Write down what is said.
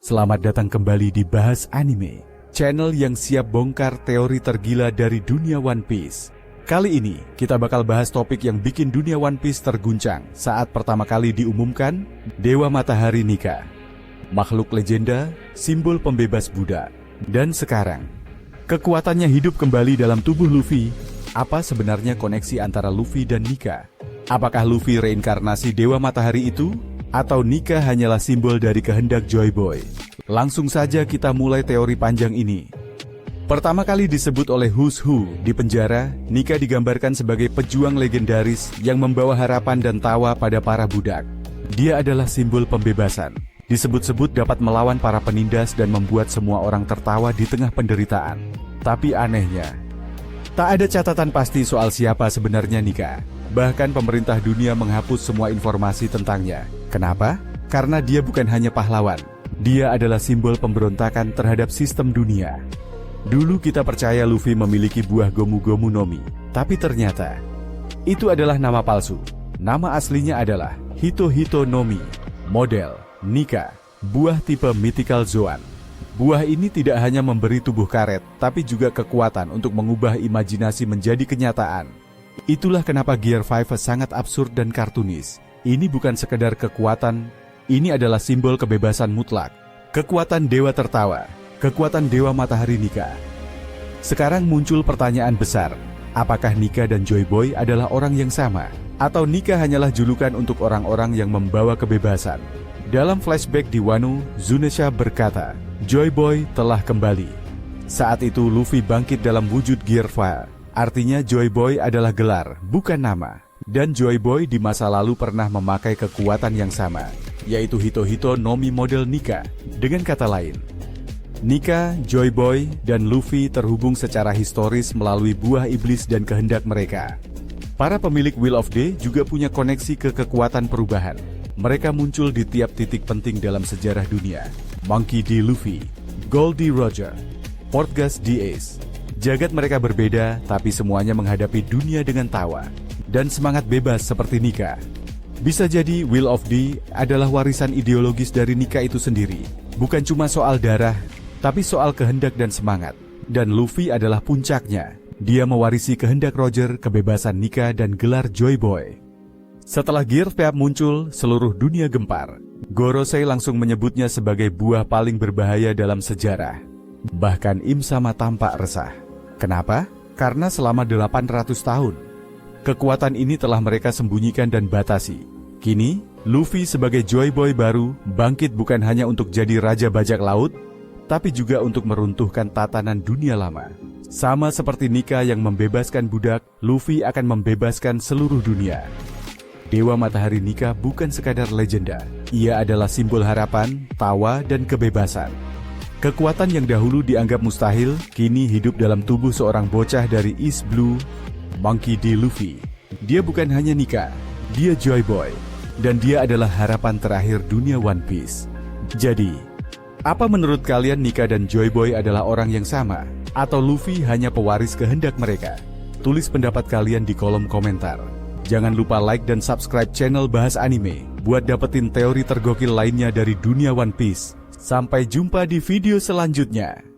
Selamat datang kembali di Bahas Anime, channel yang siap bongkar teori tergila dari dunia One Piece. Kali ini, kita bakal bahas topik yang bikin dunia One Piece terguncang saat pertama kali diumumkan, Dewa Matahari Nika. Makhluk legenda, simbol pembebas budak. Dan sekarang, kekuatannya hidup kembali dalam tubuh Luffy. Apa sebenarnya koneksi antara Luffy dan Nika? Apakah Luffy reinkarnasi Dewa Matahari itu? Atau Nika hanyalah simbol dari kehendak Joy Boy? Langsung saja kita mulai teori panjang ini. Pertama kali disebut oleh Who's Who di penjara, Nika digambarkan sebagai pejuang legendaris yang membawa harapan dan tawa pada para budak. Dia adalah simbol pembebasan. Disebut-sebut dapat melawan para penindas dan membuat semua orang tertawa di tengah penderitaan. Tapi anehnya, tak ada catatan pasti soal siapa sebenarnya Nika. Bahkan pemerintah dunia menghapus semua informasi tentangnya. Kenapa? Karena dia bukan hanya pahlawan. Dia adalah simbol pemberontakan terhadap sistem dunia. Dulu kita percaya Luffy memiliki buah Gomu-Gomu no Mi. Tapi ternyata, itu adalah nama palsu. Nama aslinya adalah Hito-Hito no Mi. Model, Nika, buah tipe Mythical Zoan. Buah ini tidak hanya memberi tubuh karet, tapi juga kekuatan untuk mengubah imajinasi menjadi kenyataan. Itulah kenapa Gear 5 sangat absurd dan kartunis. Ini bukan sekedar kekuatan, ini adalah simbol kebebasan mutlak. Kekuatan Dewa Tertawa, kekuatan Dewa Matahari Nika. Sekarang muncul pertanyaan besar, apakah Nika dan Joy Boy adalah orang yang sama? Atau Nika hanyalah julukan untuk orang-orang yang membawa kebebasan? Dalam flashback di Wano, Zunisha berkata, Joy Boy telah kembali. Saat itu Luffy bangkit dalam wujud Gear 5. Artinya Joy Boy adalah gelar, bukan nama. Dan Joy Boy di masa lalu pernah memakai kekuatan yang sama, yaitu Hito-Hito no Mi model Nika. Dengan kata lain, Nika, Joy Boy, dan Luffy terhubung secara historis melalui buah iblis dan kehendak mereka. Para pemilik Will of Day juga punya koneksi ke kekuatan perubahan. Mereka muncul di tiap titik penting dalam sejarah dunia. Monkey D. Luffy, Goldie Roger, Portgas D. Ace. Jagat mereka berbeda, tapi semuanya menghadapi dunia dengan tawa dan semangat bebas seperti Nika. Bisa jadi Will of D adalah warisan ideologis dari Nika itu sendiri. Bukan cuma soal darah, tapi soal kehendak dan semangat. Dan Luffy adalah puncaknya. Dia mewarisi kehendak Roger, kebebasan Nika, dan gelar Joy Boy. Setelah Gear 5 muncul, seluruh dunia gempar. Gorosei langsung menyebutnya sebagai buah paling berbahaya dalam sejarah. Bahkan Im Sama tampak resah. Kenapa? Karena selama 800 tahun, kekuatan ini telah mereka sembunyikan dan batasi. Kini, Luffy sebagai Joy Boy baru, bangkit bukan hanya untuk jadi Raja Bajak Laut, tapi juga untuk meruntuhkan tatanan dunia lama. Sama seperti Nika yang membebaskan budak, Luffy akan membebaskan seluruh dunia. Dewa Matahari Nika bukan sekadar legenda. Ia adalah simbol harapan, tawa, dan kebebasan. Kekuatan yang dahulu dianggap mustahil, kini hidup dalam tubuh seorang bocah dari East Blue, Monkey D. Luffy. Dia bukan hanya Nika, dia Joy Boy. Dan dia adalah harapan terakhir dunia One Piece. Jadi, apa menurut kalian Nika dan Joy Boy adalah orang yang sama? Atau Luffy hanya pewaris kehendak mereka? Tulis pendapat kalian di kolom komentar. Jangan lupa like dan subscribe channel Bahas Anime, buat dapetin teori tergokil lainnya dari dunia One Piece. Sampai jumpa di video selanjutnya.